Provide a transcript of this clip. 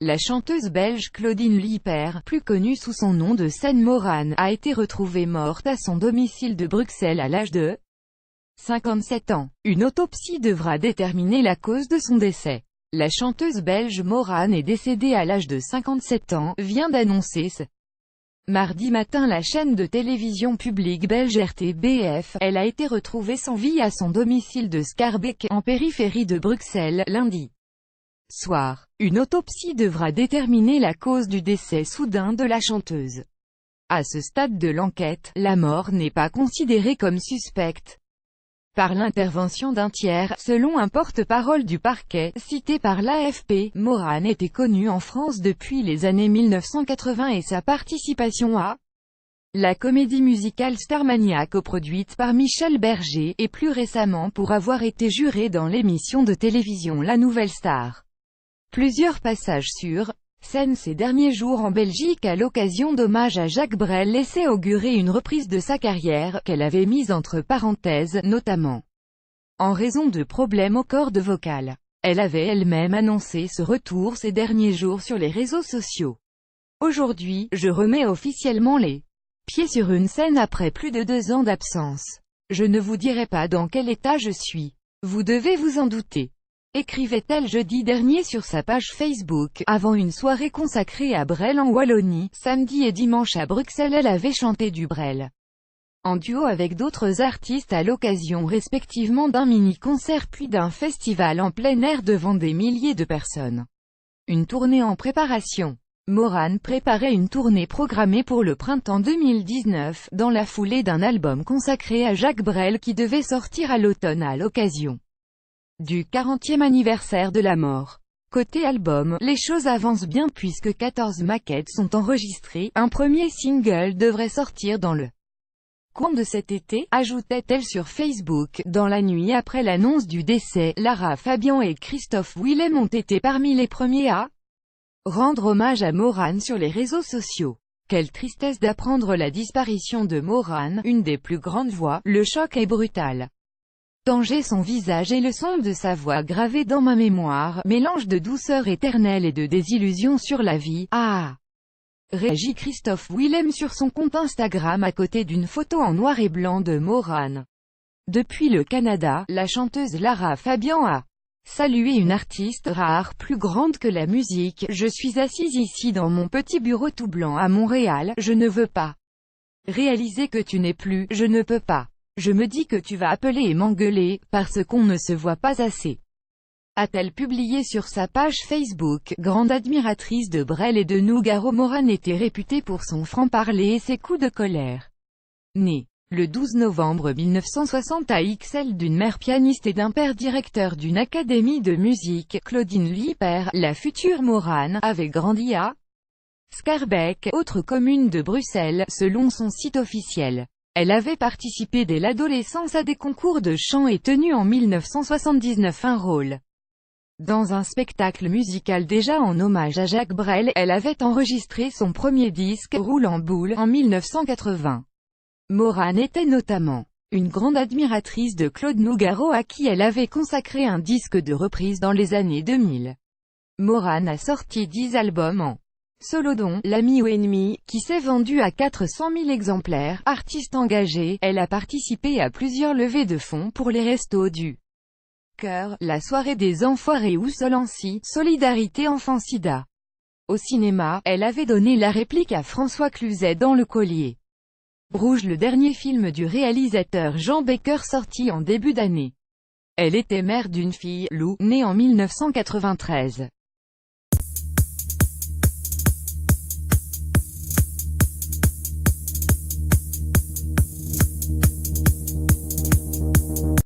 La chanteuse belge Claudine Lieper, plus connue sous son nom de scène Morane, a été retrouvée morte à son domicile de Bruxelles à l'âge de 57 ans. Une autopsie devra déterminer la cause de son décès. La chanteuse belge Morane est décédée à l'âge de 57 ans, vient d'annoncer ce mardi matin la chaîne de télévision publique belge RTBF. Elle a été retrouvée sans vie à son domicile de Schaerbeek, en périphérie de Bruxelles, lundi soir. Une autopsie devra déterminer la cause du décès soudain de la chanteuse. À ce stade de l'enquête, la mort n'est pas considérée comme suspecte par l'intervention d'un tiers, selon un porte-parole du parquet, cité par l'AFP. Morane était connue en France depuis les années 1980 et sa participation à la comédie musicale Starmania coproduite par Michel Berger, et plus récemment pour avoir été jurée dans l'émission de télévision La Nouvelle Star. Plusieurs passages sur scène ces derniers jours en Belgique à l'occasion d'hommage à Jacques Brel laissaient augurer une reprise de sa carrière, qu'elle avait mise entre parenthèses, notamment en raison de problèmes aux cordes vocales. Elle avait elle-même annoncé ce retour ces derniers jours sur les réseaux sociaux. Aujourd'hui, je remets officiellement les pieds sur une scène après plus de 2 ans d'absence. Je ne vous dirai pas dans quel état je suis. Vous devez vous en douter. Écrivait-elle jeudi dernier sur sa page Facebook, avant une soirée consacrée à Brel en Wallonie. Samedi et dimanche à Bruxelles, elle avait chanté du Brel en duo avec d'autres artistes à l'occasion respectivement d'un mini-concert puis d'un festival en plein air devant des milliers de personnes. Une tournée en préparation. Morane préparait une tournée programmée pour le printemps 2019, dans la foulée d'un album consacré à Jacques Brel qui devait sortir à l'automne à l'occasion du 40e anniversaire de la mort. Côté album, les choses avancent bien puisque 14 maquettes sont enregistrées. Un premier single devrait sortir dans le courant de cet été, ajoutait-elle sur Facebook. Dans la nuit après l'annonce du décès, Lara Fabian et Christophe Willem ont été parmi les premiers à rendre hommage à Morane sur les réseaux sociaux. Quelle tristesse d'apprendre la disparition de Morane, une des plus grandes voix. Le choc est brutal. Danger, son visage et le son de sa voix gravés dans ma mémoire, mélange de douceur éternelle et de désillusion sur la vie. Ah! Réagit Christophe Willem sur son compte Instagram à côté d'une photo en noir et blanc de Morane. Depuis le Canada, la chanteuse Lara Fabian a salué une artiste rare, plus grande que la musique. Je suis assise ici dans mon petit bureau tout blanc à Montréal, je ne veux pas réaliser que tu n'es plus, je ne peux pas. Je me dis que tu vas appeler et m'engueuler, parce qu'on ne se voit pas assez. A-t-elle publié sur sa page Facebook. Grande admiratrice de Brel et de Nougaro, Morane était réputée pour son franc-parler et ses coups de colère. Née le 12 novembre 1960 à Ixelles d'une mère pianiste et d'un père directeur d'une académie de musique, Claudine Lieper, la future Morane, avait grandi à Schaerbeek, autre commune de Bruxelles, selon son site officiel. Elle avait participé dès l'adolescence à des concours de chant et tenu en 1979 un rôle dans un spectacle musical déjà en hommage à Jacques Brel. Elle avait enregistré son premier disque, Roule en boule, en 1980. Morane était notamment une grande admiratrice de Claude Nougaro à qui elle avait consacré un disque de reprise dans les années 2000. Morane a sorti 10 albums en solo dont L'ami ou ennemi, qui s'est vendu à 400 000 exemplaires. Artiste engagée, elle a participé à plusieurs levées de fonds pour les Restos du Cœur, la soirée des Enfoirés ou Solancy, Solidarité Enfant Sida. Au cinéma, elle avait donné la réplique à François Cluzet dans Le Collier Rouge, le dernier film du réalisateur Jean Becker sorti en début d'année. Elle était mère d'une fille, Lou, née en 1993.